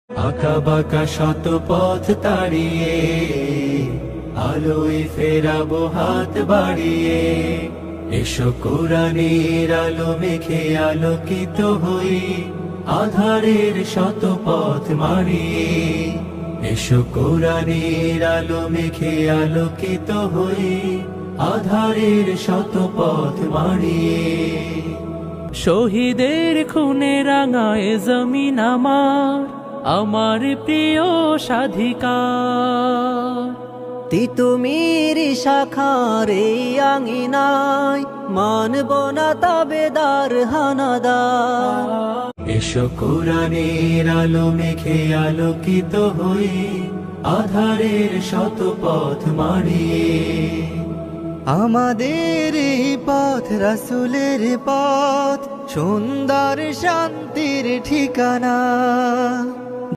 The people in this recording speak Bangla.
আঁকা বাঁকা শত পথ তাড়িয়ে আলোয় ফেরাবো হাত বাড়িয়ে। এসো কোরআনের আলো মেখে আলোকিত হই আধারের শত পথ মারিয়ে। এসো কোরআনের আলো মেখে আলোকিত হই আধারের শত পথ মারিয়ে। শহীদের খুনে রাঙায় জমিন আমার প্রিয় স্বাধিকার। তিতুমির শাখার এই আঙিনায় মানব না তাবেদার হানাদার। এসো কোরআনের আলো মেখে আলোকিত হই আধারের শত পথ মারিয়ে। আমাদের এই পথ রাসূলের পথ, সুন্দর শান্তির ঠিকানা।